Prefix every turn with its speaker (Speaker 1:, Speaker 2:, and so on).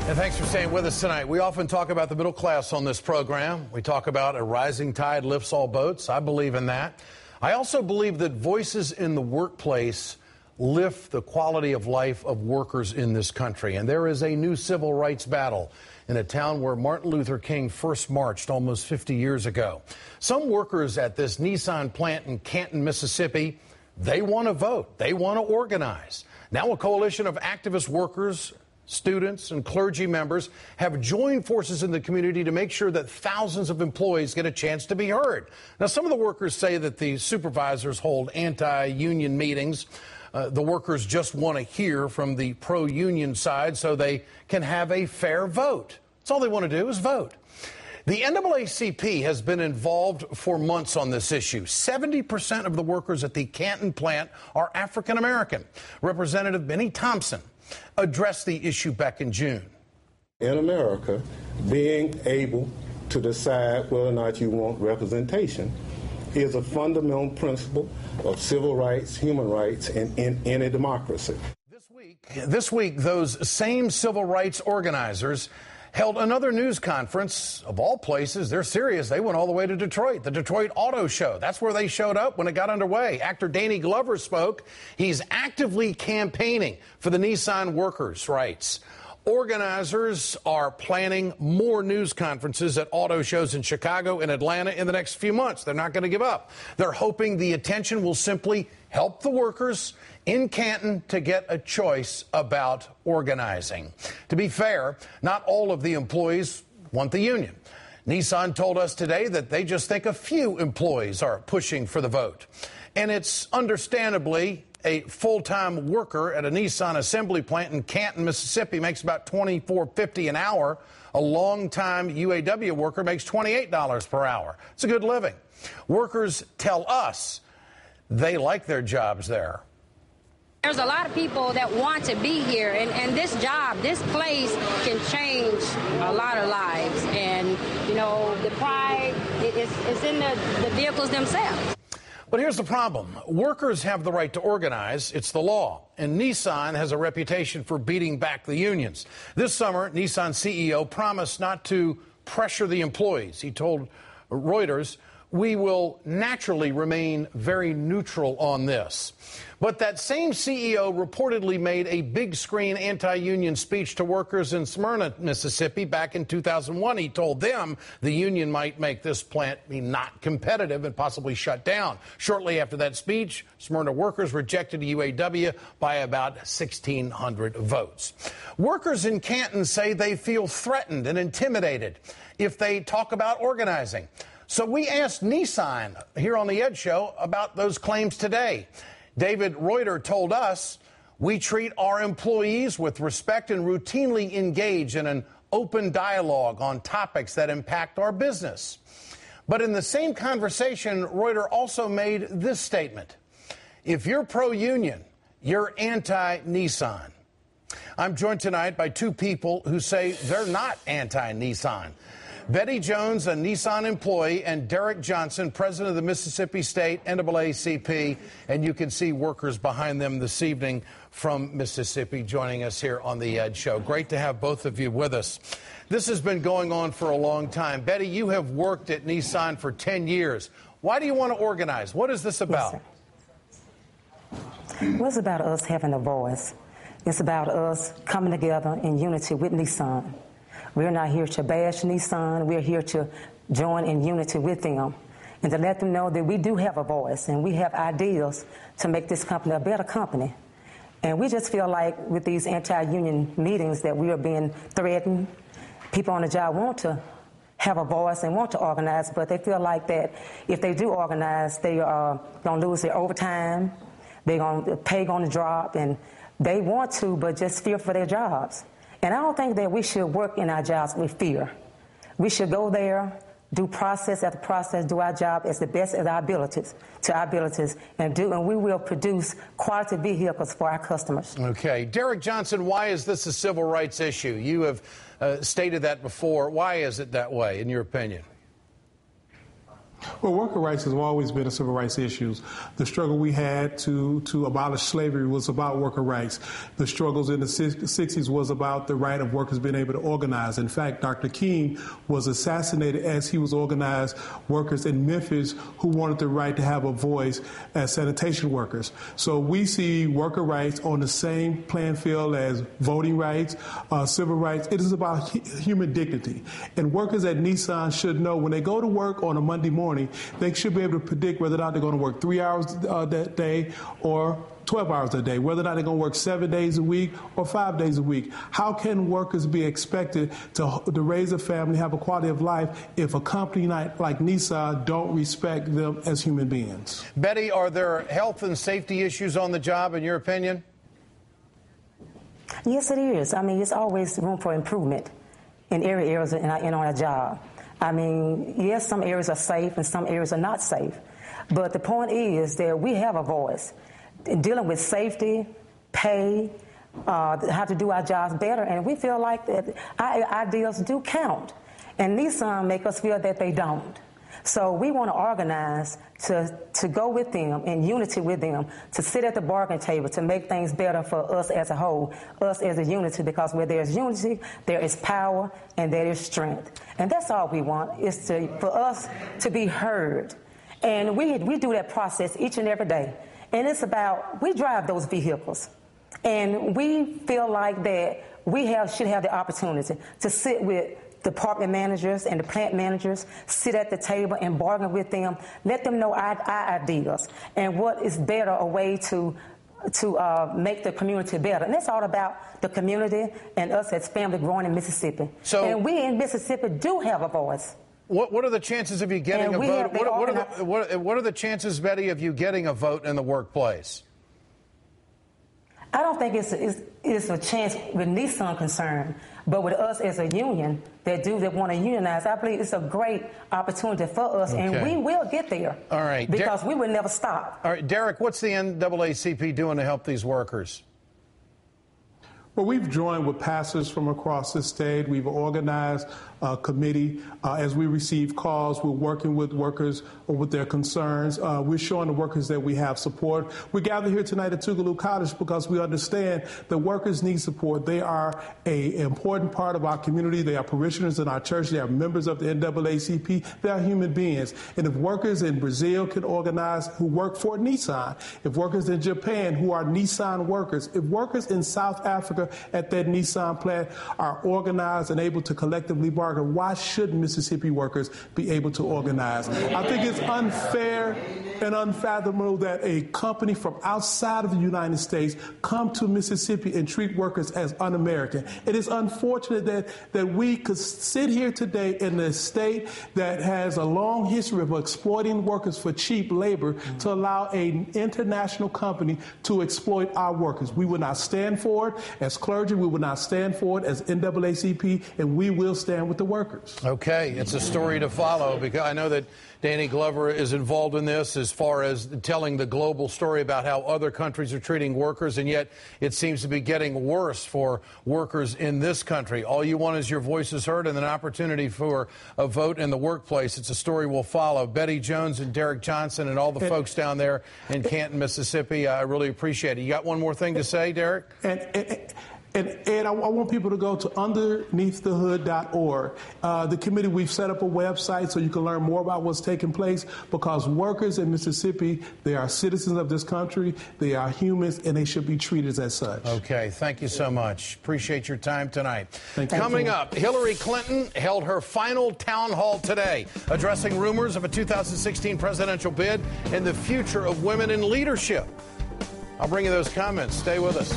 Speaker 1: And thanks for staying with us tonight. We often talk about the middle class on this program. We talk about a rising tide lifts all boats. I believe in that. I also believe that voices in the workplace lift the quality of life of workers in this country. And there is a new civil rights battle in a town where Martin Luther King first marched almost 50 years ago. Some workers at this Nissan plant in Canton, Mississippi, they want to vote. They want to organize. Now a coalition of activist workers, students and clergy members have joined forces in the community to make sure that thousands of employees get a chance to be heard. Now, some of the workers say that the supervisors hold anti-union meetings. The workers just want to hear from the pro-union side so they can have a fair vote. That's all they want to do is vote. The NAACP has been involved for months on this issue. 70% of the workers at the Canton plant are African American. Representative Benny Thompson addressed the issue back in June.
Speaker 2: In America, being able to decide whether or not you want representation is a fundamental principle of civil rights, human rights, and in any democracy.
Speaker 1: This week, those same civil rights organizers held another news conference. Of all places, they're serious. They went all the way to Detroit, the Detroit Auto Show. That's where they showed up when it got underway. Actor Danny Glover spoke. He's actively campaigning for the Nissan workers' rights. Organizers are planning more news conferences at auto shows in Chicago and Atlanta in the next few months. They're not going to give up. They're hoping the attention will simply help the workers in Canton to get a choice about organizing. To be fair, not all of the employees want the union. Nissan told us today that they just think a few employees are pushing for the vote. And it's understandably a full-time worker at a Nissan assembly plant in Canton, Mississippi makes about $24.50 an hour. A long-time UAW worker makes $28 per hour. It's a good living. Workers tell us they like their jobs there.
Speaker 3: There's a lot of people that want to be here, and this job, this place can change a lot of lives. And, you know, the pride is in the vehicles themselves.
Speaker 1: But here's the problem. Workers have the right to organize. It's the law. And Nissan has a reputation for beating back the unions. This summer, Nissan CEO promised not to pressure the employees. He told Reuters, "We will naturally remain very neutral on this." But that same CEO reportedly made a big screen anti-union speech to workers in Smyrna, Mississippi back in 2001. He told them the union might make this plant be not competitive and possibly shut down. Shortly after that speech, Smyrna workers rejected UAW by about 1,600 votes. Workers in Canton say they feel threatened and intimidated if they talk about organizing. So we asked Nissan here on the Ed Show about those claims today. David Reuter told us, "We treat our employees with respect and routinely engage in an open dialogue on topics that impact our business." But in the same conversation, Reuter also made this statement: "If you're pro-union, you're anti-Nissan." I'm joined tonight by two people who say they're not anti-Nissan. Betty Jones, a Nissan employee, and Derek Johnson, president of the Mississippi State NAACP. And you can see workers behind them this evening from Mississippi joining us here on the Ed Show. Great to have both of you with us. This has been going on for a long time. Betty, you have worked at Nissan for 10 years. Why do you want to organize? What is this about?
Speaker 4: Yes, well, it's about us having a voice. It's about us coming together in unity with Nissan. We're not here to bash Nissan. We're here to join in unity with them and to let them know that we do have a voice and we have ideas to make this company a better company. And we just feel like with these anti-union meetings that we are being threatened. People on the job want to have a voice and want to organize, but they feel like that if they do organize, they are going to lose their overtime, they're going to pay going to drop, and they want to, but just fear for their jobs. And I don't think that we should work in our jobs with fear. We should go there, do process after process, do our job as the best of our abilities, and we will produce quality vehicles for our customers.
Speaker 1: Okay. Derek Johnson, why is this a civil rights issue? You have stated that before. Why is it that way, in your opinion?
Speaker 5: Well, worker rights has always been a civil rights issue. The struggle we had to abolish slavery was about worker rights. The struggles in the 60s was about the right of workers being able to organize. In fact, Dr. King was assassinated as he was organized workers in Memphis who wanted the right to have a voice as sanitation workers. So we see worker rights on the same playing field as voting rights, civil rights. It is about human dignity. And workers at Nissan should know when they go to work on a Monday morning, they should be able to predict whether or not they're going to work 3 hours that day or 12 hours a day, whether or not they're going to work 7 days a week or 5 days a week. How can workers be expected to raise a family, have a quality of life, if a company like Nissan don't respect them as human beings?
Speaker 1: Betty, are there health and safety issues on the job, in your opinion?
Speaker 4: Yes, it is. I mean, it's always room for improvement in every area in our job. I mean, yes, some areas are safe and some areas are not safe. But the point is that we have a voice in dealing with safety, pay, how to do our jobs better. And we feel like that our ideas do count. And Nissan make us feel that they don't. So we want to organize to go with them, in unity with them, to sit at the bargaining table, to make things better for us as a whole, us as a unity, because where there's unity, there is power and there is strength. And that's all we want, is for us to be heard. And we do that process each and every day. And it's about, we drive those vehicles. And we feel like that we should have the opportunity to sit with department managers and the plant managers, sit at the table and bargain with them, let them know our ideas and what is better a way to make the community better. And it's all about the community and us as family growing in Mississippi. And we in Mississippi do have a voice.
Speaker 1: What are the chances of you getting a vote? What are the chances, Betty, of you getting a vote in the workplace?
Speaker 4: I don't think it's a chance with Nissan concerned, but with us as a union that want to unionize, I believe it's a great opportunity for us, and we will get there.
Speaker 1: All right,
Speaker 4: because we will never stop.
Speaker 1: All right, Derek, what's the NAACP doing to help these workers?
Speaker 5: Well, we've joined with pastors from across the state. We've organized a committee. As we receive calls, we're working with workers with their concerns. We're showing the workers that we have support. We gather here tonight at Tougaloo College because we understand that workers need support. They are an important part of our community. They are parishioners in our church. They are members of the NAACP. They are human beings. And if workers in Brazil can organize who work for Nissan, if workers in Japan who are Nissan workers, if workers in South Africa at that Nissan plant are organized and able to collectively bargain, why shouldn't Mississippi workers be able to organize? I think it's unfair and unfathomable that a company from outside of the United States come to Mississippi and treat workers as un-American. It is unfortunate that we could sit here today in a state that has a long history of exploiting workers for cheap labor to allow an international company to exploit our workers. We will not stand for it. As clergy, we will not stand for it as NAACP, and we will stand with the workers.
Speaker 1: Okay, it's a story to follow, because I know that Danny Glover is involved in this as far as telling the global story about how other countries are treating workers, and yet it seems to be getting worse for workers in this country. All you want is your voices heard and an opportunity for a vote in the workplace. It's a story we'll follow. Betty Jones and Derek Johnson and all the folks down there in Canton, Mississippi, I really appreciate it. You got one more thing to say, Derek?
Speaker 5: And Ed, I want people to go to underneaththehood.org. The committee, we've set up a website so you can learn more about what's taking place, because workers in Mississippi, they are citizens of this country, they are humans, and they should be treated as such.
Speaker 1: Okay, thank you so much. Appreciate your time tonight.
Speaker 5: Thank you.
Speaker 1: Coming up, Hillary Clinton held her final town hall today, addressing rumors of a 2016 presidential bid and the future of women in leadership. I'll bring you those comments. Stay with us.